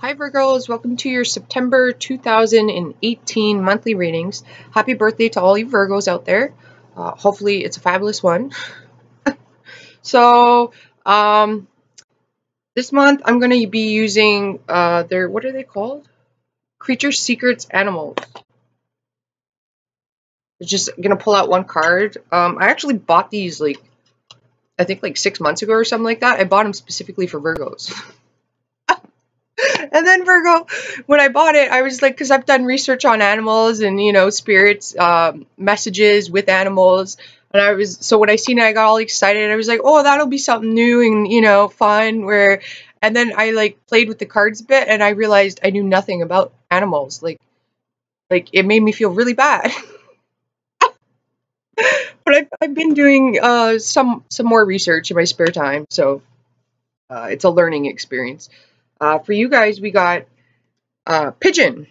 Hi Virgos, welcome to your September 2018 monthly readings. Happy birthday to all you Virgos out there. Hopefully it's a fabulous one. So, this month I'm going to be using what are they called? Creatures, Secrets, Animals. I'm just going to pull out one card. I actually bought these I think 6 months ago or something like that. I bought them specifically for Virgos. And then Virgo, when I bought it, I was like, because I've done research on animals and, spirits, messages with animals. And so when I seen it, I got all excited. I was like, oh, that'll be something new and, fun. And then I played with the cards a bit and I realized I knew nothing about animals. Like it made me feel really bad. But I've been doing some more research in my spare time. So it's a learning experience. For you guys, we got pigeon.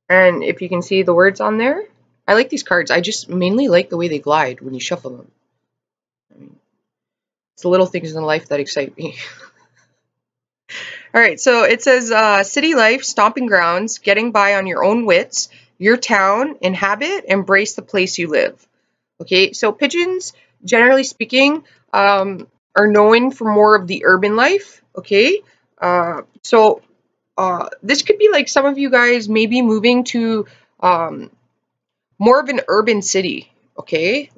And if you can see the words on there, I like these cards. I just mainly like the way they glide when you shuffle them. I mean, it's the little things in life that excite me. All right, so it says city life, stomping grounds, getting by on your own wits, your town, inhabit, embrace the place you live. Okay, so pigeons, generally speaking, are known for more of the urban life. Okay, so this could be like some of you guys maybe moving to more of an urban city, okay?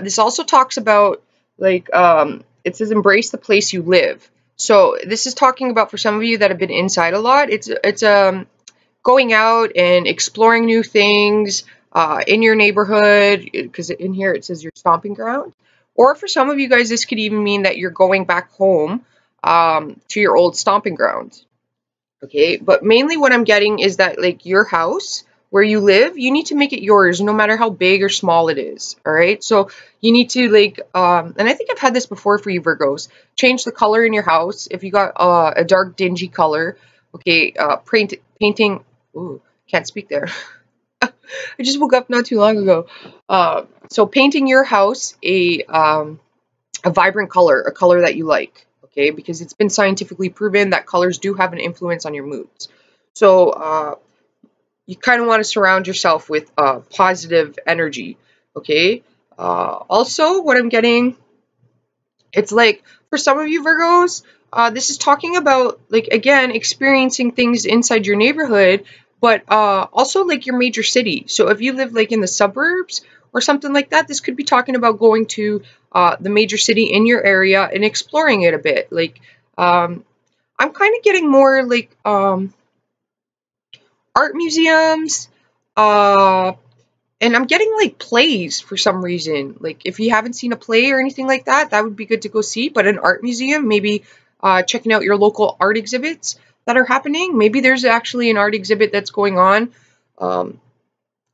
This also talks about, it says embrace the place you live. So this is talking about for some of you that have been inside a lot, it's going out and exploring new things in your neighborhood, because in here it says your stomping ground. Or for some of you guys, this could even mean that you're going back home to your old stomping grounds. Okay, but mainly what I'm getting is that your house where you live, you need to make it yours no matter how big or small it is. All right, so you need to and I think I've had this before for you Virgos, change the color in your house. If you got a dark dingy color, okay, painting, ooh, can't speak there. I just woke up not too long ago. So painting your house a vibrant color, a color that you like. Okay, because it's been scientifically proven that colors do have an influence on your moods. So you kind of want to surround yourself with positive energy. Okay. Also, what I'm getting, it's for some of you Virgos, this is talking about again experiencing things inside your neighborhood, but also your major city. So if you live in the suburbs or something like that, this could be talking about going to the major city in your area and exploring it a bit. I'm kind of getting more art museums, and I'm getting plays for some reason. If you haven't seen a play or anything like that, that would be good to go see. But an art museum, maybe checking out your local art exhibits that are happening. Maybe there's actually an art exhibit that's going on.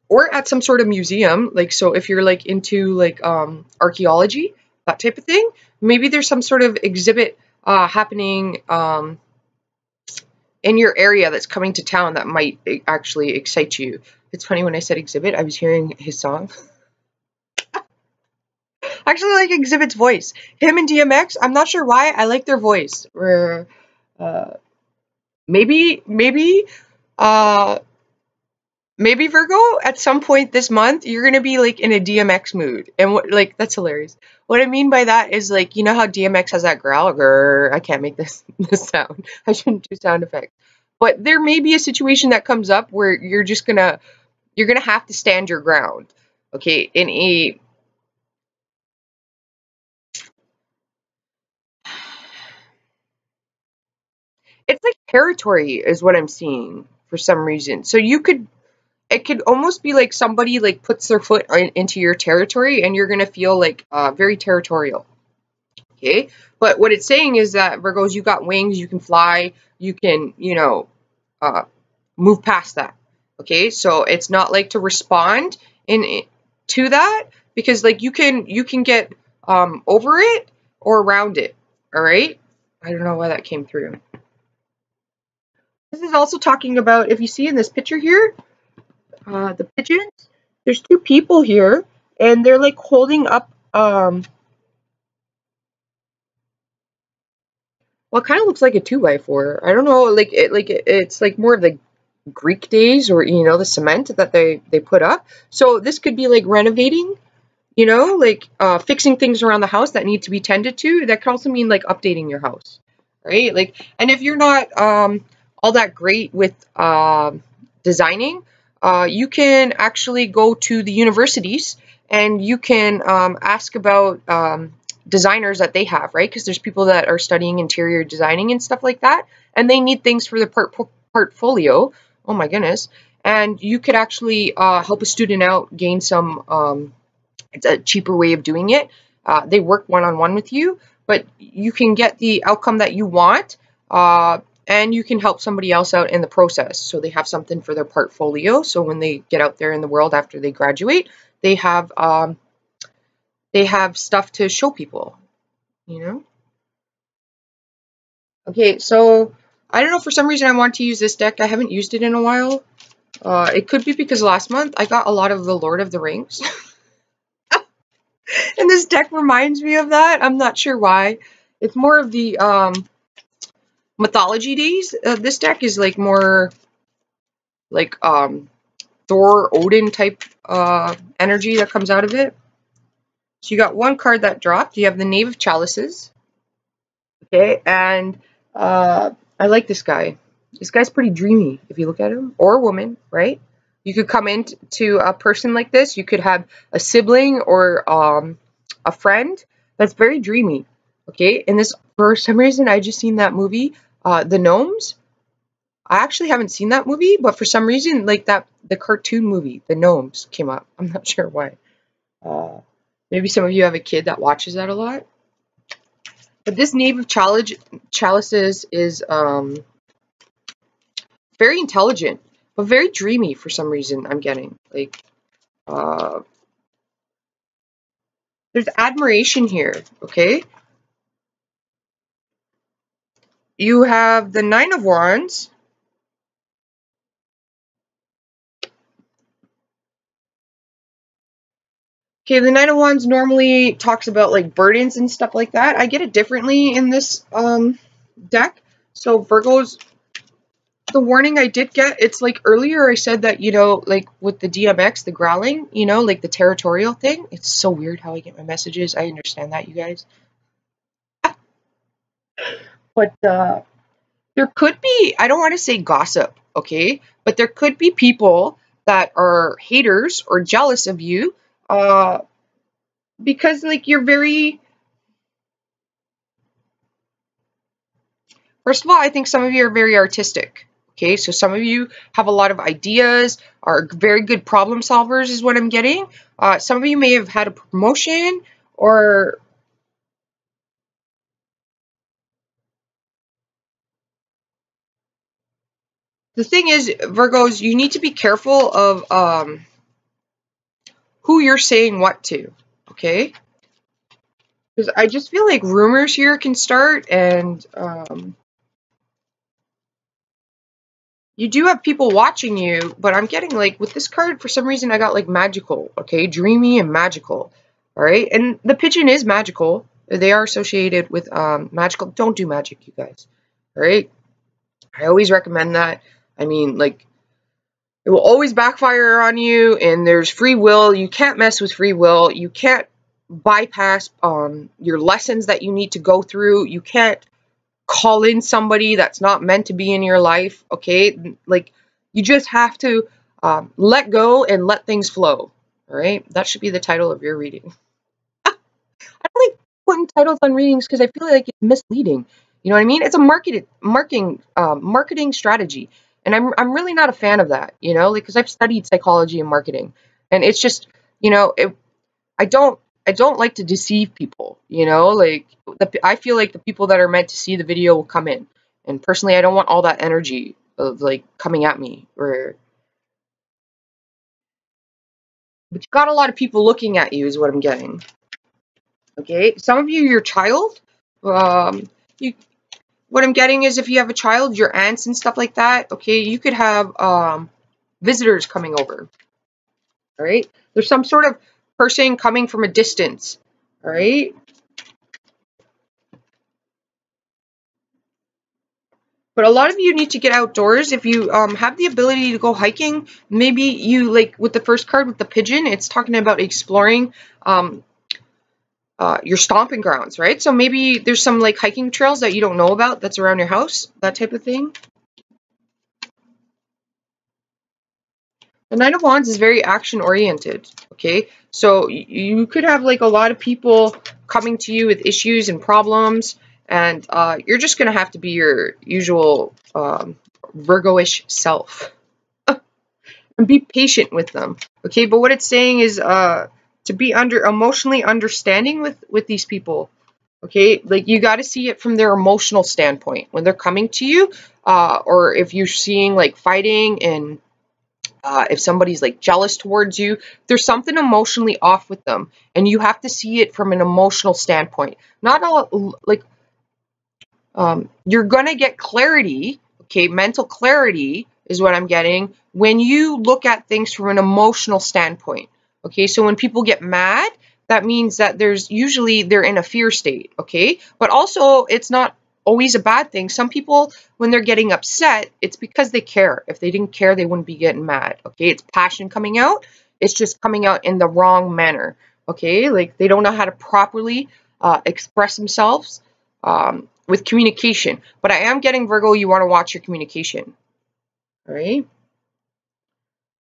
Or at some sort of museum, so if you're into archaeology, that type of thing, maybe there's some sort of exhibit happening in your area that's coming to town that might actually excite you. It's funny, when I said exhibit, I was hearing his song. I actually like Exhibit's voice. Him and DMX, I'm not sure why, I like their voice. Maybe Virgo, at some point this month, you're going to be in a DMX mood. And that's hilarious. What I mean by that is you know how DMX has that growl? Grr, I can't make this sound. I shouldn't do sound effects. But there may be a situation that comes up where you're going to have to stand your ground. Okay, it's territory is what I'm seeing for some reason. So it could almost be somebody puts their foot into your territory and you're going to feel very territorial. Okay, but what it's saying is that Virgos, you got wings, you can fly, you can move past that. Okay, so it's not to respond to that, because you can get over it or around it. All right, I don't know why that came through. This is also talking about, if you see in this picture here, the pigeons, there's two people here and they're holding up well, Well, it kind of looks like a 2x4. I don't know, like it's like more of the Greek days, or you know, the cement that they put up. So this could be like renovating, you know, like fixing things around the house that need to be tended to. That could also mean like updating your house, right? Like, and if you're not all that great with designing, you can actually go to the universities and you can ask about designers that they have, right? Because there's people that are studying interior designing and stuff like that, and they need things for their portfolio. Oh my goodness. And you could actually help a student out, gain some, it's a cheaper way of doing it. They work one-on-one with you, but you can get the outcome that you want, and you can help somebody else out in the process. So they have something for their portfolio. So when they get out there in the world after they graduate, they have stuff to show people, you know? Okay, so I don't know, for some reason I want to use this deck. I haven't used it in a while. It could be because last month I got a lot of the Lord of the Rings. And this deck reminds me of that. I'm not sure why. It's more of the mythology days. This deck is like more like Thor, Odin type energy that comes out of it. So you got one card that dropped. You have the Knave of Chalices. Okay, and I like this guy. This guy's pretty dreamy if you look at him, or a woman, right? You could come into a person like this. You could have a sibling or a friend that's very dreamy. Okay, and this, for some reason, I just seen that movie, The Gnomes. I actually haven't seen that movie, but for some reason, like that, the cartoon movie, The Gnomes, came up. I'm not sure why. Maybe some of you have a kid that watches that a lot. But this Knave of Chalices is very intelligent, but very dreamy for some reason, I'm getting. Like, there's admiration here, okay? You have the Nine of Wands. Okay, the Nine of Wands normally talks about like burdens and stuff like that. I get it differently in this deck. So Virgos, the warning I did get, it's like earlier I said that, you know, like with the DMX, the growling, you know, like the territorial thing. It's so weird how I get my messages. I understand that, you guys. But there could be, I don't want to say gossip, okay? But there could be people that are haters or jealous of you because like you're very, first of all, I think some of you are very artistic. Okay, so some of you have a lot of ideas, are very good problem solvers is what I'm getting. Some of you may have had a promotion, or the thing is, Virgos, you need to be careful of who you're saying what to, okay? Because I just feel like rumors here can start, and you do have people watching you, but I'm getting like, with this card, for some reason, I got like magical, okay? Dreamy and magical, all right? And the pigeon is magical. They are associated with magical. Don't do magic, you guys, all right? I always recommend that. I mean, like, it will always backfire on you, and there's free will. You can't mess with free will. You can't bypass your lessons that you need to go through. You can't call in somebody that's not meant to be in your life, okay? Like, you just have to let go and let things flow, all right? That should be the title of your reading. I don't like putting titles on readings because I feel like it's misleading. You know what I mean? It's a marketing strategy, and I'm really not a fan of that. You know, like, because I've studied psychology and marketing, and it's just, you know, I don't like to deceive people. You know, like I feel like the people that are meant to see the video will come in, and personally, I don't want all that energy of like coming at me. But you got a lot of people looking at you, is what I'm getting. Okay, some of you, your child, you what I'm getting is if you have a child, your aunts and stuff like that, okay, you could have visitors coming over, all right? There's some sort of person coming from a distance, all right? But a lot of you need to get outdoors. If you have the ability to go hiking, maybe you, like with the first card with the pigeon, it's talking about exploring your stomping grounds, right? So maybe there's some like hiking trails that you don't know about that's around your house, that type of thing. The Nine of Wands is very action oriented, okay? So you could have like a lot of people coming to you with issues and problems, and you're just going to have to be your usual Virgo-ish self and be patient with them, okay? But what it's saying is to be emotionally understanding with these people, okay? Like you got to see it from their emotional standpoint when they're coming to you, or if you're seeing like fighting and if somebody's like jealous towards you, there's something emotionally off with them, and you have to see it from an emotional standpoint. Not all like you're gonna get clarity, okay? Mental clarity is what I'm getting when you look at things from an emotional standpoint, okay? So when people get mad, that means that there's usually they're in a fear state, okay? But also it's not always a bad thing. Some people, when they're getting upset, it's because they care. If they didn't care, they wouldn't be getting mad, okay? It's passion coming out. It's just coming out in the wrong manner, okay? Like they don't know how to properly express themselves with communication. But I am getting, Virgo, you want to watch your communication, all right?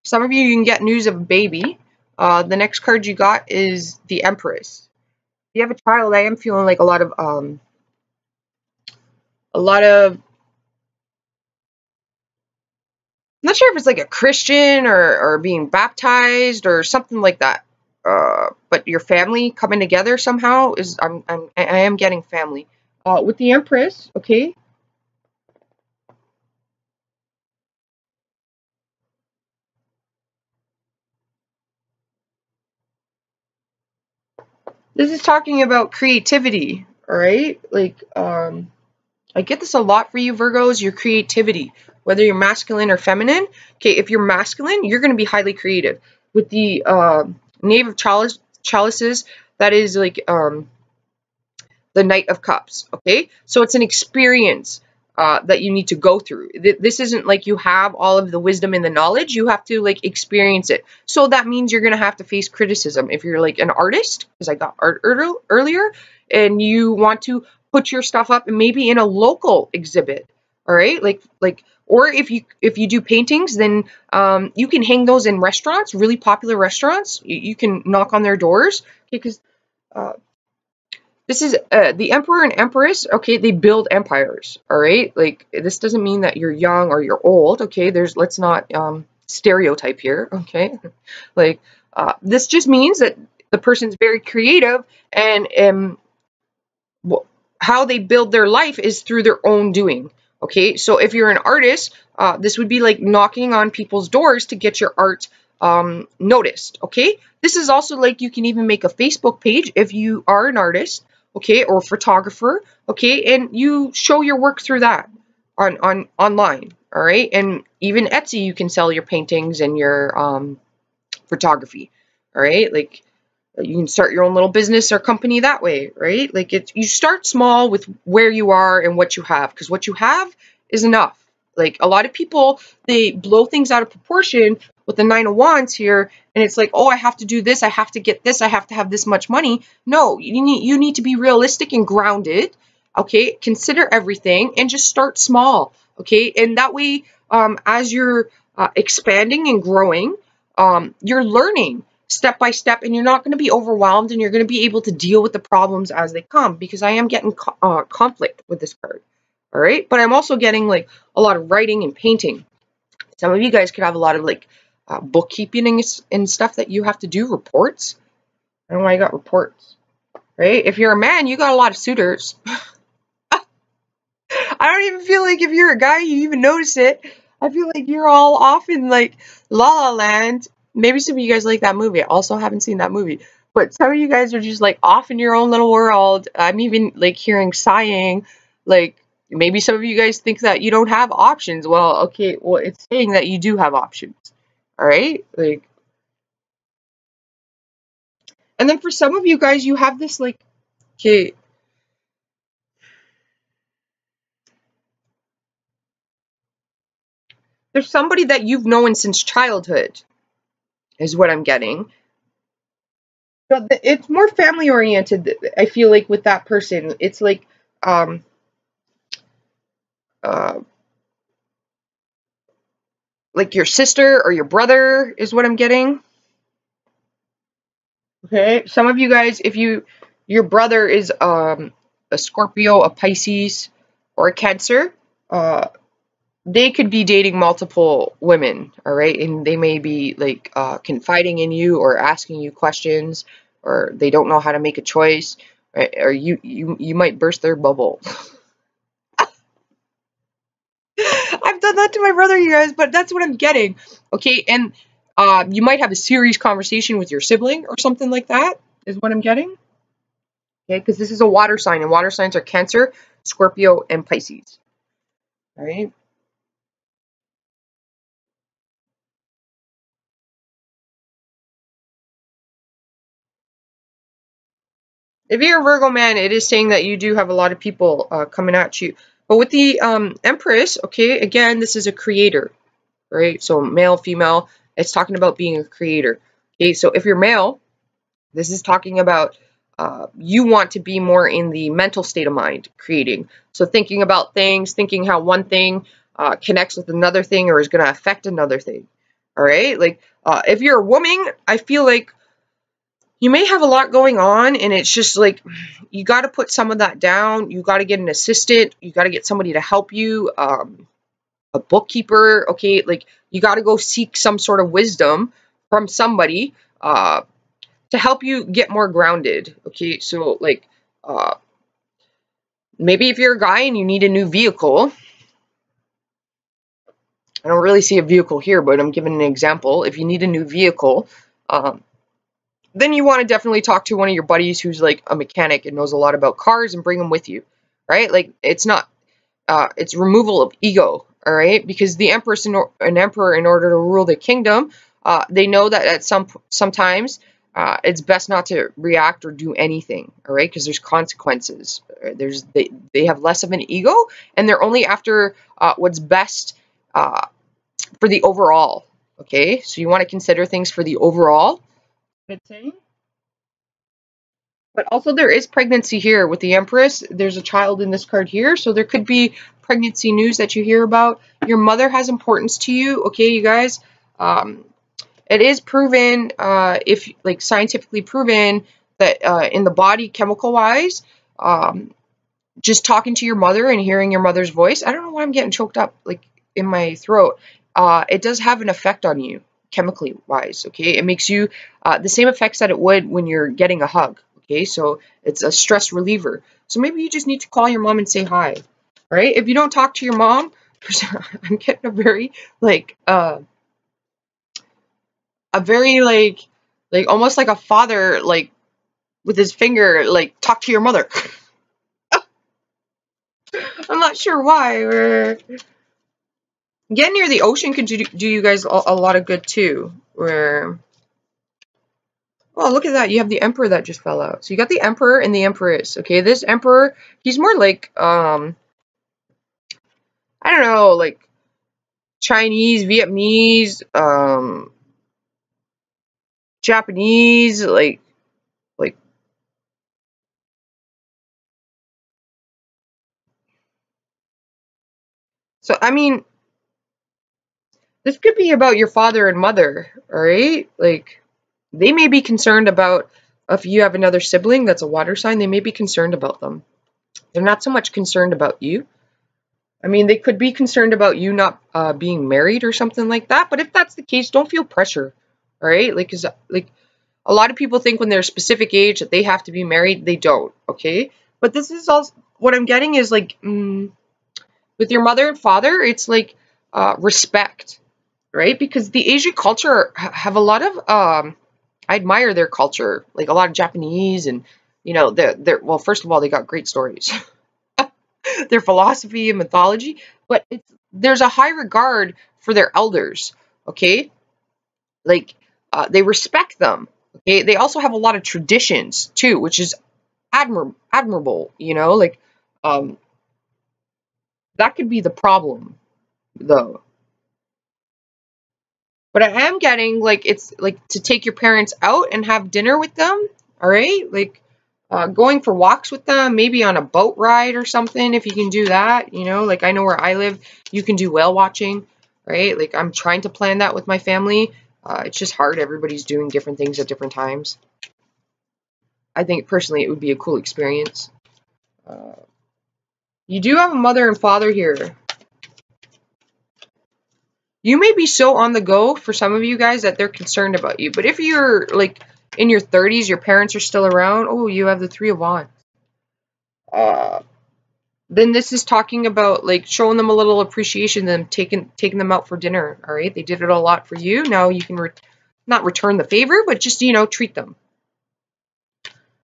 Some of you can get news of a baby. The next card you got is the Empress. If you have a child, I am feeling like a lot of I'm not sure if it's like a Christian or being baptized or something like that. But your family coming together somehow is I am getting family. With the Empress, okay. This is talking about creativity, all right? Like I get this a lot for you Virgos, your creativity, whether you're masculine or feminine. Okay, if you're masculine, you're going to be highly creative. With the Knave of Chalices, that is like the Knight of Cups, okay? So it's an experience that you need to go through. This isn't like you have all of the wisdom and the knowledge. You have to like experience it. So that means you're going to have to face criticism. If you're like an artist, because I got art earlier, and you want to put your stuff up and maybe in a local exhibit, all right? Or if you do paintings, then you can hang those in restaurants, really popular restaurants. You can knock on their doors, okay? Because this is the Emperor and Empress, okay? They build empires, all right? Like this doesn't mean that you're young or you're old, okay? Let's not stereotype here, okay? Like this just means that the person's very creative, and how they build their life is through their own doing, okay? So if you're an artist, this would be like knocking on people's doors to get your art noticed, okay? This is also like you can even make a Facebook page if you are an artist, okay, or photographer, okay, and you show your work through that on online, all right? And even Etsy, you can sell your paintings and your photography, all right? Like you can start your own little business or company that way, right? Like you start small with where you are and what you have, because what you have is enough. Like a lot of people, they blow things out of proportion with the Nine of Wands here, and it's like, oh, I have to do this, I have to get this, I have to have this much money. No, you need to be realistic and grounded, okay? Consider everything and just start small, okay? And that way, as you're expanding and growing, you're learning step by step, and you're not going to be overwhelmed, and you're going to be able to deal with the problems as they come, because I am getting conflict with this card, all right? But I'm also getting like a lot of writing and painting. Some of you guys could have a lot of like bookkeeping and stuff that you have to do, reports. I don't know why I got reports, right? If you're a man, you got a lot of suitors. I don't even feel like if you're a guy, you even notice it. I feel like you're all off in like La La Land. Maybe some of you guys like that movie. I also haven't seen that movie. But some of you guys are just like off in your own little world. I'm even like hearing sighing. Like maybe some of you guys think that you don't have options. Well, okay, well, it's saying that you do have options. All right? Like, and then for some of you guys, you have this like, okay, There's somebody that you've known since childhood, is what I'm getting. So it's more family oriented, I feel like, with that person. It's um, uh, like your sister or your brother is what I'm getting. Okay, some of you guys, if your brother is a Scorpio, a Pisces, or a Cancer, uh, they could be dating multiple women, all right, and they may be like confiding in you or asking you questions, or they don't know how to make a choice, right? Or you might burst their bubble. I've done that to my brother, you guys, but that's what I'm getting. Okay, and you might have a serious conversation with your sibling or something like that, is what I'm getting. Okay, because this is a water sign, and water signs are Cancer, Scorpio, and Pisces. All right. If you're a Virgo man, it is saying that you do have a lot of people coming at you. But with the Empress, okay, again, this is a creator, right? So male, female, it's talking about being a creator. Okay, so if you're male, this is talking about you want to be more in the mental state of mind, creating. So thinking about things, thinking how one thing connects with another thing or is going to affect another thing. All right, like if you're a woman, I feel like you may have a lot going on, and it's just like you got to put some of that down. You got to get an assistant. You got to get somebody to help you, a bookkeeper. Okay, like you got to go seek some sort of wisdom from somebody to help you get more grounded. Okay, so like maybe if you're a guy and you need a new vehicle, I don't really see a vehicle here, but I'm giving an example. If you need a new vehicle, um, then you want to definitely talk to one of your buddies who's like a mechanic and knows a lot about cars and bring them with you, right? Like it's not, it's removal of ego, all right? Because the empress and an emperor, in order to rule the kingdom, they know that at sometimes it's best not to react or do anything, all right? Because there's consequences. They have less of an ego, and they're only after what's best for the overall. Okay, so you want to consider things for the overall. Good saying. But also there is pregnancy here with the Empress. There's a child in this card here, so there could be pregnancy news that you hear about. Your mother has importance to you, okay, you guys? Um, it is proven, if like scientifically proven, that in the body, chemical-wise, um, just talking to your mother and hearing your mother's voice. I don't know why I'm getting choked up like in my throat. It does have an effect on you chemically wise. Okay, it makes you the same effects that it would when you're getting a hug. Okay, so it's a stress reliever. So maybe you just need to call your mom and say hi. Right? If you don't talk to your mom, I'm getting like a very like almost like a father like with his finger like talk to your mother. I'm not sure why. Getting near the ocean could do you guys a lot of good too. Where, oh, look at that. You have the emperor that just fell out. So you got the emperor and the empress. Okay, this emperor, he's more like, I don't know, like Chinese, Vietnamese, Japanese, like, so, I mean, this could be about your father and mother, all right? Like, they may be concerned about, if you have another sibling that's a water sign, they may be concerned about them. They're not so much concerned about you. I mean, they could be concerned about you not being married or something like that. But if that's the case, don't feel pressure, all right? Like, cause like a lot of people think when they're a specific age that they have to be married. They don't, okay? But this is also what I'm getting is like with your mother and father, it's like respect, right? Because the Asian culture have a lot of I admire their culture, like a lot of Japanese and they're well, first of all, they got great stories. Their philosophy and mythology, but there's a high regard for their elders, okay? Like, they respect them, okay? They also have a lot of traditions, too, which is admirable, like, um, that could be the problem, though. But I am getting, like, it's like to take your parents out and have dinner with them, all right? Like, going for walks with them, maybe on a boat ride or something, if you can do that, you know? Like, I know where I live, you can do whale watching, right? Like, I'm trying to plan that with my family. It's just hard. Everybody's doing different things at different times. I think, personally, it would be a cool experience. You do have a mother and father here. You may be so on the go for some of you guys that they're concerned about you. But if you're, like, in your 30s, your parents are still around. Oh, you have the Three of Wands. Then this is talking about, like, showing them a little appreciation, them taking them out for dinner, all right? They did it a lot for you. Now you can not return the favor, but just, you know, treat them.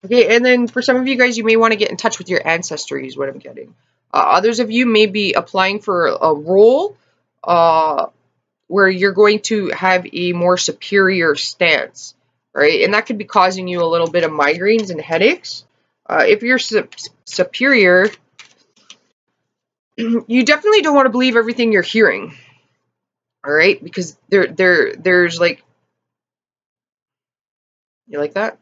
Okay, and then for some of you guys, you may want to get in touch with your ancestry is what I'm getting. Others of you may be applying for a role where you're going to have a more superior stance, right? And that could be causing you a little bit of migraines and headaches. If you're superior, you definitely don't want to believe everything you're hearing, all right? Because there's like, you like that?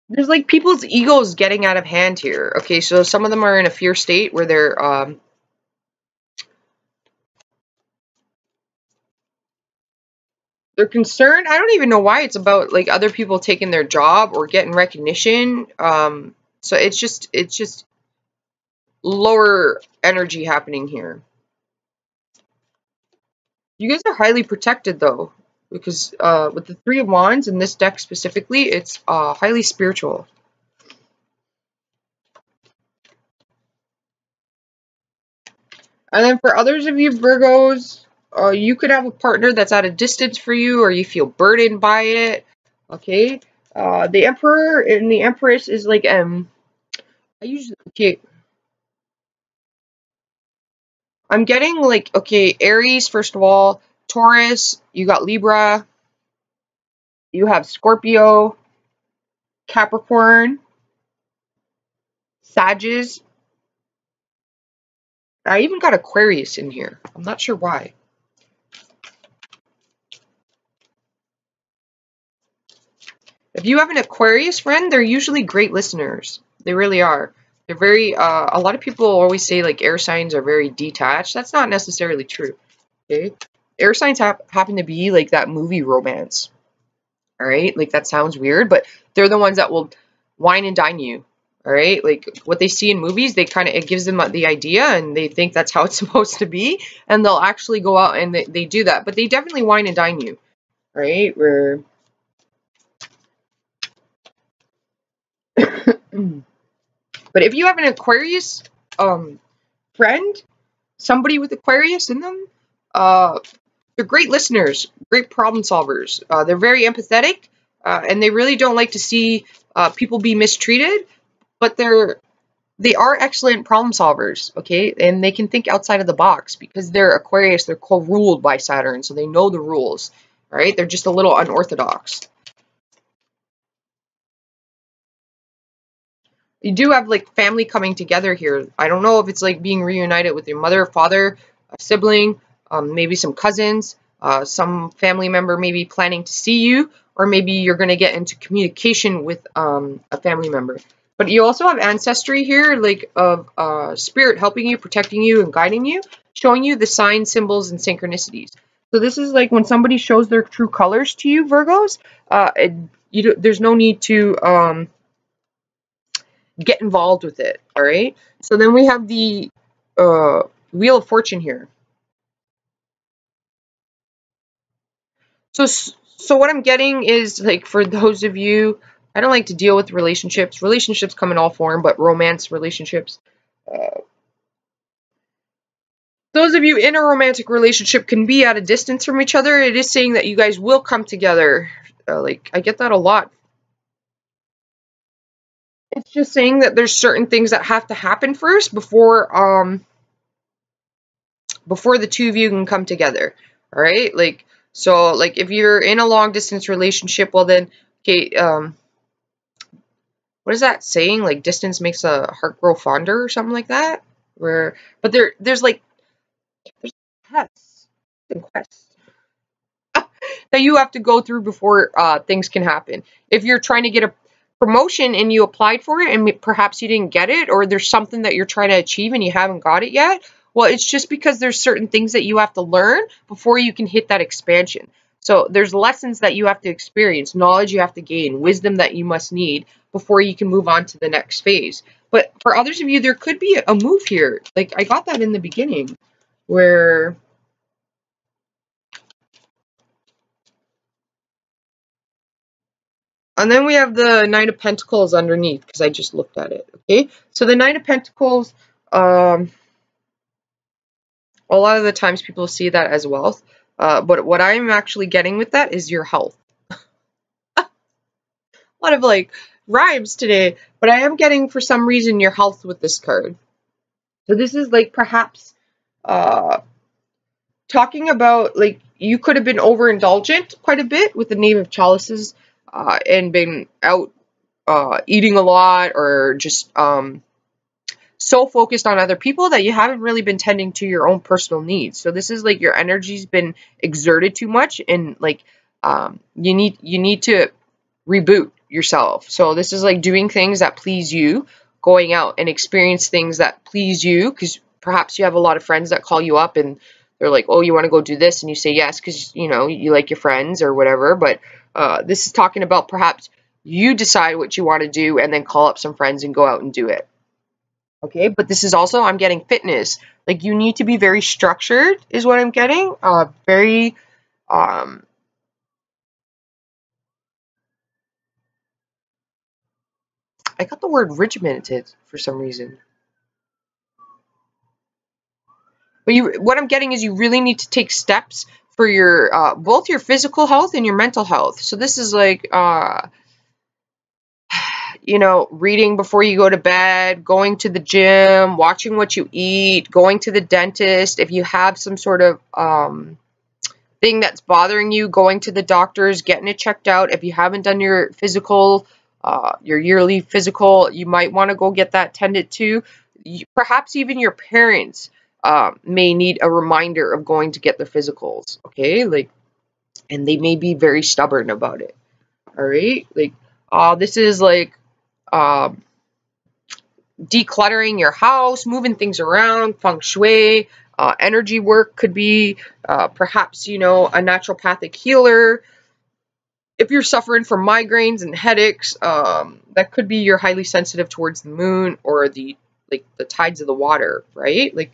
There's like people's egos getting out of hand here. Okay, so some of them are in a fear state where they're concerned. I don't even know why. It's about, like, other people taking their job or getting recognition. So it's just lower energy happening here. You guys are highly protected, though, because with the Three of Wands in this deck specifically, it's highly spiritual. And then for others of you Virgos, you could have a partner that's at a distance for you, or you feel burdened by it. Okay, the Emperor and the Empress is like okay. I'm getting, like, okay, Aries first of all, Taurus. You got Libra. You have Scorpio, Capricorn, Sagittarius. I even got Aquarius in here. I'm not sure why. If you have an Aquarius friend, they're usually great listeners. They really are. They're very, a lot of people always say, like, air signs are very detached. That's not necessarily true, okay? Air signs happen to be like that movie romance, all right? Like, that sounds weird, but they're the ones that will wine and dine you, all right? Like, what they see in movies, it gives them the idea, and they think that's how it's supposed to be, and they'll actually go out and they do that. But they definitely wine and dine you, right? But if you have an Aquarius friend, somebody with Aquarius in them, they're great listeners, great problem solvers. They're very empathetic, and they really don't like to see people be mistreated, but they are excellent problem solvers, okay? And they can think outside of the box because they're Aquarius, they're co-ruled by Saturn, so they know the rules, right? They're just a little unorthodox. You do have, like, family coming together here. I don't know if it's like being reunited with your mother, father, a sibling, maybe some cousins, some family member maybe planning to see you, or maybe you're going to get into communication with a family member. But you also have ancestry here, like, of spirit helping you, protecting you, and guiding you, showing you the signs, symbols, and synchronicities. So this is like when somebody shows their true colors to you, Virgos. There's no need to get involved with it, all right? So then we have the Wheel of Fortune here. So what I'm getting is, like, for those of you, I don't like to deal with relationships. Relationships come in all form, but romance relationships. Those of you in a romantic relationship can be at a distance from each other. It is saying that you guys will come together. Like, I get that a lot. It's just saying that there's certain things that have to happen first before the two of you can come together. All right? Like, so, like, if you're in a long distance relationship, well then, okay, what is that saying? Like, distance makes a heart grow fonder or something like that? But there's like There's tests and quests that you have to go through before things can happen. If you're trying to get a promotion and you applied for it and perhaps you didn't get it, or there's something that you're trying to achieve and you haven't got it yet, well, it's just because there's certain things that you have to learn before you can hit that expansion. So there's lessons that you have to experience, knowledge you have to gain, wisdom that you must need before you can move on to the next phase. But for others of you, there could be a move here. Like I got that in the beginning where and then we have the Knight of Pentacles underneath because I just looked at it. Okay, so the Knight of Pentacles, a lot of the times people see that as wealth, but what I'm actually getting with that is your health. A lot of like rhymes today, but I am getting for some reason your health with this card. So this is like perhaps talking about like you could have been overindulgent quite a bit with the Knave of Chalices and been out eating a lot or just so focused on other people that you haven't really been tending to your own personal needs. So this is like your energy's been exerted too much and like you need to reboot yourself. So this is like doing things that please you, going out and experience things that please you, because perhaps you have a lot of friends that call you up and they're like, oh, you want to go do this? And you say yes because, you know, you like your friends or whatever. But this is talking about perhaps you decide what you want to do and then call up some friends and go out and do it. Okay, but this is also, I'm getting fitness. Like you need to be very structured is what I'm getting. Very, I got the word regimented for some reason. But what I'm getting is you really need to take steps for your both your physical health and your mental health. So this is like, you know, reading before you go to bed, going to the gym, watching what you eat, going to the dentist. If you have some sort of thing that's bothering you, going to the doctors, getting it checked out. If you haven't done your physical, your yearly physical, you might want to go get that tended to. Perhaps even your parents may need a reminder of going to get their physicals, okay? Like, and they may be very stubborn about it, all right? Like, this is like decluttering your house, moving things around, feng shui, energy work could be perhaps, you know, a naturopathic healer. If you're suffering from migraines and headaches, that could be you're highly sensitive towards the moon or the tides of the water, right? Like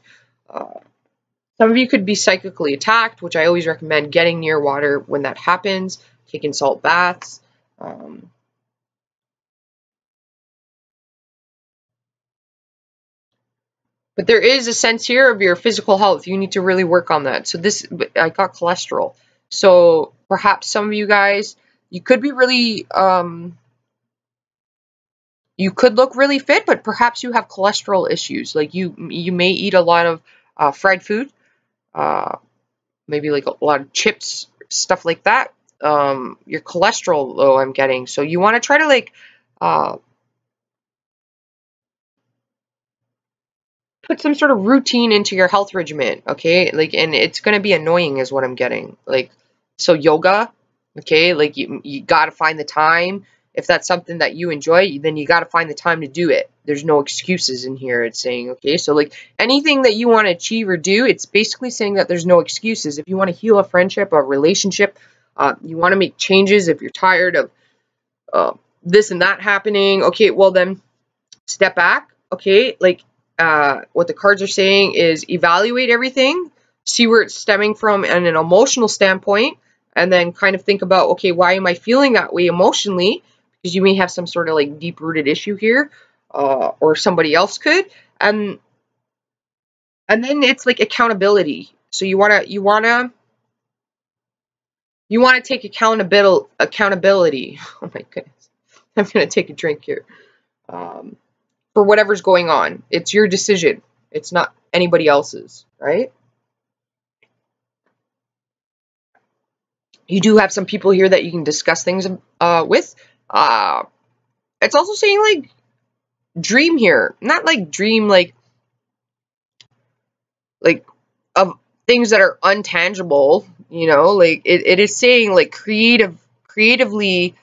some of you could be psychically attacked, which I always recommend getting near water when that happens, taking salt baths. But there is a sense here of your physical health. You need to really work on that. So this, I got cholesterol. So perhaps some of you guys, you could be really, you could look really fit, but perhaps you have cholesterol issues. Like you may eat a lot of fried food, maybe like a lot of chips, stuff like that. Your cholesterol low, I'm getting. So you want to try to like put some sort of routine into your health regimen, okay? Like, and it's going to be annoying is what I'm getting. Like, so yoga, okay? Like you got to find the time. If that's something that you enjoy, then you got to find the time to do it. There's no excuses in here. It's saying, okay? So like anything that you want to achieve or do, it's basically saying that there's no excuses. If you want to heal a friendship, a relationship, you want to make changes, if you're tired of this and that happening, okay, well then step back, okay? Like what the cards are saying is evaluate everything, see where it's stemming from in an emotional standpoint, and then kind of think about, okay, why am I feeling that way emotionally? Because you may have some sort of like deep-rooted issue here, or somebody else could, and then it's like accountability. So you wanna take accountability. Oh my goodness, I'm gonna take a drink here. For whatever's going on. It's your decision. It's not anybody else's, right? You do have some people here that you can discuss things with. It's also saying like dream here, not like dream like of things that are untangible, you know, like it is saying like creatively,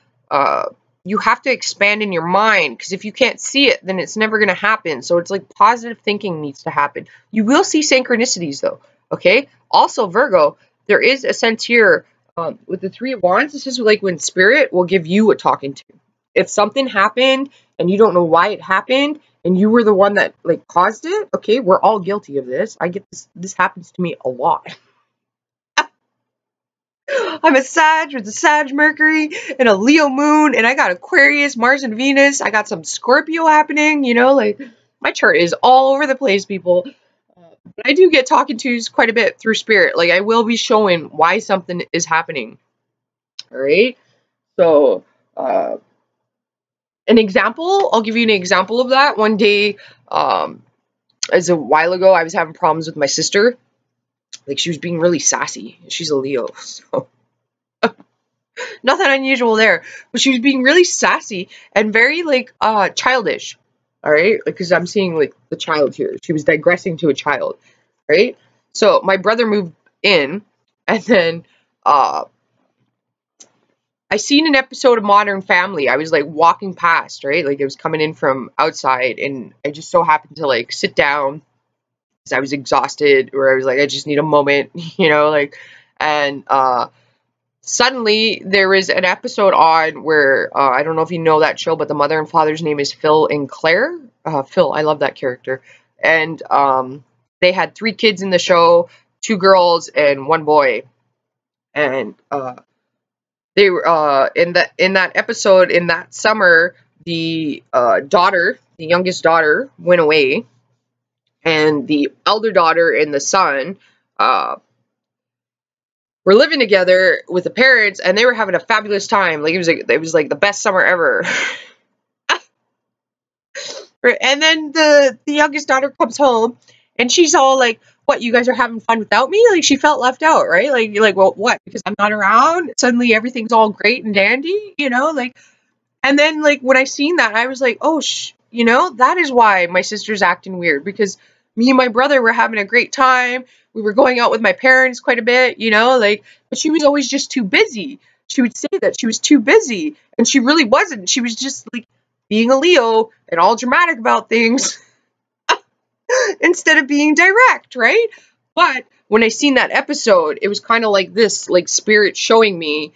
you have to expand in your mind, because if you can't see it, then it's never going to happen. So it's like positive thinking needs to happen. You will see synchronicities though. Okay. Also, Virgo, there is a sense here, with the Three of Wands. This is like when spirit will give you a talking to. If something happened and you don't know why it happened, and you were the one that like caused it, okay, we're all guilty of this. I get this. This happens to me a lot. I'm a Sag with a Sag Mercury and a Leo moon, and I got Aquarius, Mars, and Venus. I got some Scorpio happening, you know, like my chart is all over the place, people. But I do get talking tos quite a bit through spirit. Like I will be showing why something is happening. All right. So, an example, I'll give you an example of that. One day, as a while ago, I was having problems with my sister. Like she was being really sassy. She's a Leo, so nothing unusual there. But she was being really sassy and very like childish. All right, because I'm seeing like the child here. She was digressing to a child, right? So my brother moved in, and then I seen an episode of Modern Family. I was like walking past, right? Like it was coming in from outside, and I just so happened to like sit down because I was exhausted, or I was like, I just need a moment, you know, like, and suddenly there was an episode on where I don't know if you know that show, but the mother and father's name is Phil and Claire. Phil, I love that character, and they had 3 kids in the show, 2 girls and 1 boy, and they were in that episode in that summer, the daughter, the youngest daughter, went away, and the elder daughter and the son were living together with the parents, and they were having a fabulous time. Like it was like the best summer ever. And then the youngest daughter comes home, and she's all like, "What, you guys are having fun without me?" Like she felt left out, right? Like you're like, "Well, what? Because I'm not around, suddenly everything's all great and dandy," you know? Like, and then like when I seen that, I was like, "Oh, you know, that is why my sister's acting weird, because me and my brother were having a great time. We were going out with my parents quite a bit, you know, like, but she was always just too busy. She would say that she was too busy, and she really wasn't. She was just like being a Leo and all dramatic about things instead of being direct, right? But when I seen that episode, it was kind of like this, like spirit showing me,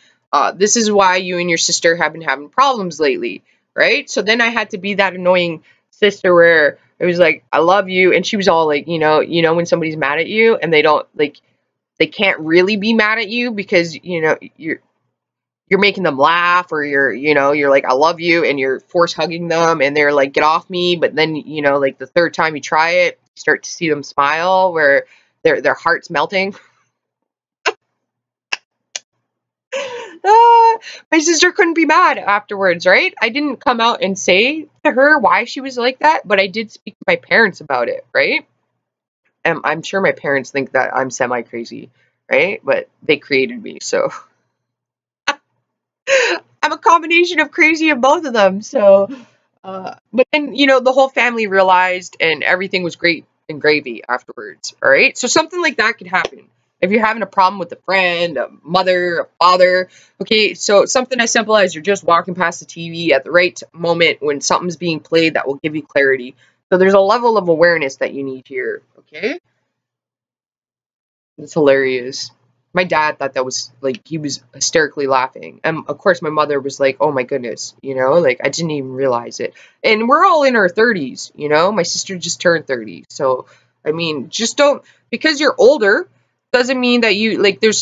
this is why you and your sister have been having problems lately, right? So then I had to be that annoying sister where it was like, I love you, and she was all like, you know when somebody's mad at you and they don't like, they can't really be mad at you because you know you're making them laugh, or you're like, I love you, and you're force hugging them, and they're like, get off me. But then, like the third time you try it, you start to see them smile, where their heart's melting. My sister couldn't be mad afterwards, right? I didn't come out and say to her why she was like that, but I did speak to my parents about it, right? And I'm sure my parents think that I'm semi crazy, right? But they created me, so I'm a combination of crazy of both of them. So, but then, the whole family realized, and everything was great and gravy afterwards. All right. So something like that could happen. If you're having a problem with a friend, a mother, a father, okay, so something as simple as you're just walking past the TV at the right moment when something's being played that will give you clarity. So there's a level of awareness that you need here, okay? It's hilarious. My dad thought that was like, he was hysterically laughing. And of course, my mother was like, oh my goodness, like I didn't even realize it. And we're all in our 30s, my sister just turned 30. So, I mean, just don't, because you're older, doesn't mean that you, like, with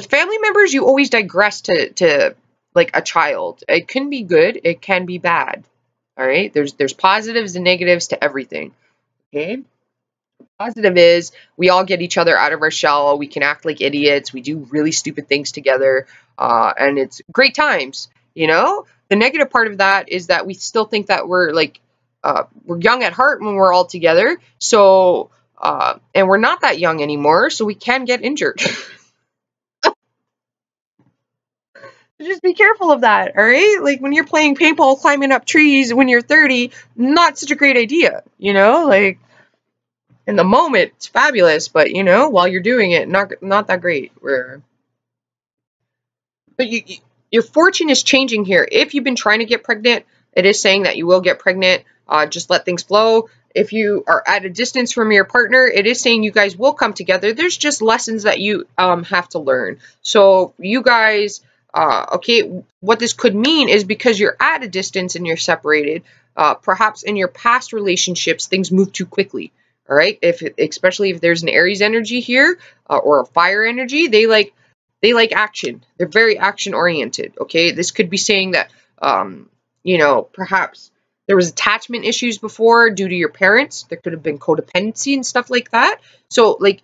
family members, you always digress to like a child. It can be good, it can be bad. All right. There's positives and negatives to everything. Okay. Positive is we all get each other out of our shell. We can act like idiots. We do really stupid things together. And it's great times, The negative part of that is that we still think that we're like, we're young at heart when we're all together. So, and we're not that young anymore. So we can get injured. Just be careful of that. All right. Like when you're playing paintball, climbing up trees when you're 30, not such a great idea, like, In the moment, it's fabulous, but you know, while you're doing it, not that great. But your fortune is changing here. If you've been trying to get pregnant, it is saying that you will get pregnant. Just let things flow. If you are at a distance from your partner, it is saying you guys will come together. There's just lessons that you have to learn. So you guys, okay, what this could mean is because you're at a distance and you're separated, perhaps in your past relationships, things move too quickly. All right, especially if there's an Aries energy here or a fire energy, they like action. They're very action oriented. Okay, this could be saying that you know, perhaps there was attachment issues before due to your parents. There could have been codependency and stuff like that. So like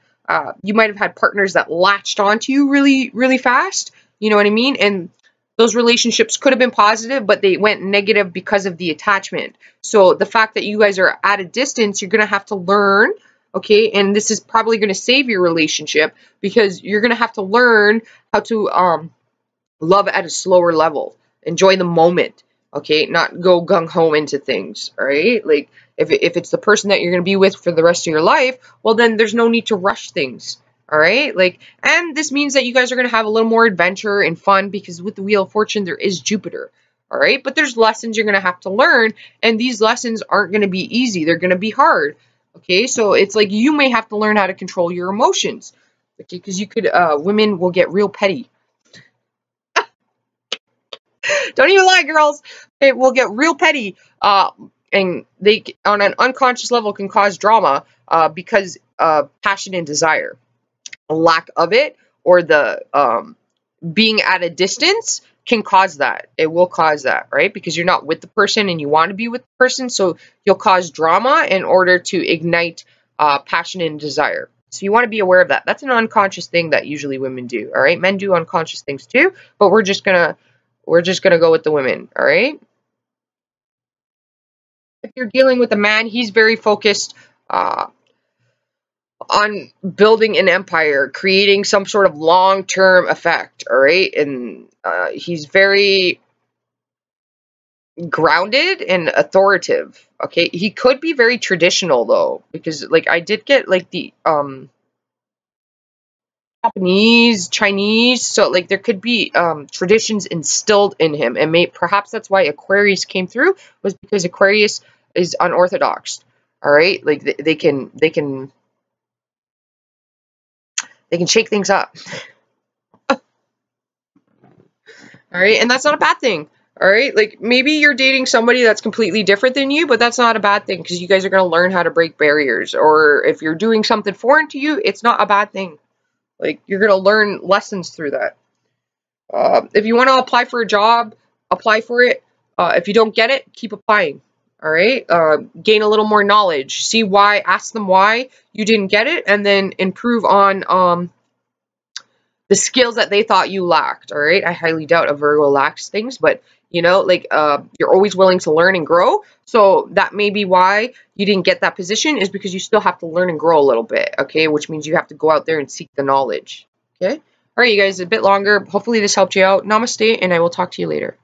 you might have had partners that latched onto you really, really fast. You know what I mean? And those relationships could have been positive, but they went negative because of the attachment. So the fact that you guys are at a distance, you're going to have to learn, okay? And this is probably going to save your relationship because you're going to have to learn how to love at a slower level. Enjoy the moment, okay? Not go gung-ho into things, all right? Like, if it's the person that you're going to be with for the rest of your life, well, then there's no need to rush things. All right, like, and this means that you guys are going to have a little more adventure and fun because with the Wheel of Fortune, there is Jupiter. All right, but there's lessons you're going to have to learn, and these lessons aren't going to be easy. They're going to be hard. Okay, so it's like you may have to learn how to control your emotions. Okay, because you could, women will get real petty. Don't even lie, girls. It will get real petty, and they, on an unconscious level, can cause drama because of passion and desire. A lack of it or the being at a distance can cause that. It will cause that, right? Because you're not with the person and you want to be with the person, so you'll cause drama in order to ignite passion and desire. So you want to be aware of that. That's an unconscious thing that usually women do, all right? Men do unconscious things too, but we're just gonna go with the women, all right? If you're dealing with a man, he's very focused on building an empire, creating some sort of long-term effect, all right? And he's very grounded and authoritative, okay? He could be very traditional, though, because, like, I did get, like, the Japanese, Chinese, so, like, there could be traditions instilled in him, and perhaps that's why Aquarius came through, was because Aquarius is unorthodox, all right? Like, they can shake things up. All right, and that's not a bad thing. All right, like maybe you're dating somebody that's completely different than you, but that's not a bad thing because you guys are going to learn how to break barriers. Or if you're doing something foreign to you, it's not a bad thing. Like you're going to learn lessons through that. If you want to apply for a job, apply for it. If you don't get it, keep applying. All right, gain a little more knowledge. See why, ask them why you didn't get it, and then improve on the skills that they thought you lacked, all right? I highly doubt a Virgo lacks things, but, you know, like, you're always willing to learn and grow, so that may be why you didn't get that position, is because you still have to learn and grow a little bit, okay? Which means you have to go out there and seek the knowledge, okay? All right, you guys, a bit longer. Hopefully this helped you out. Namaste, and I will talk to you later.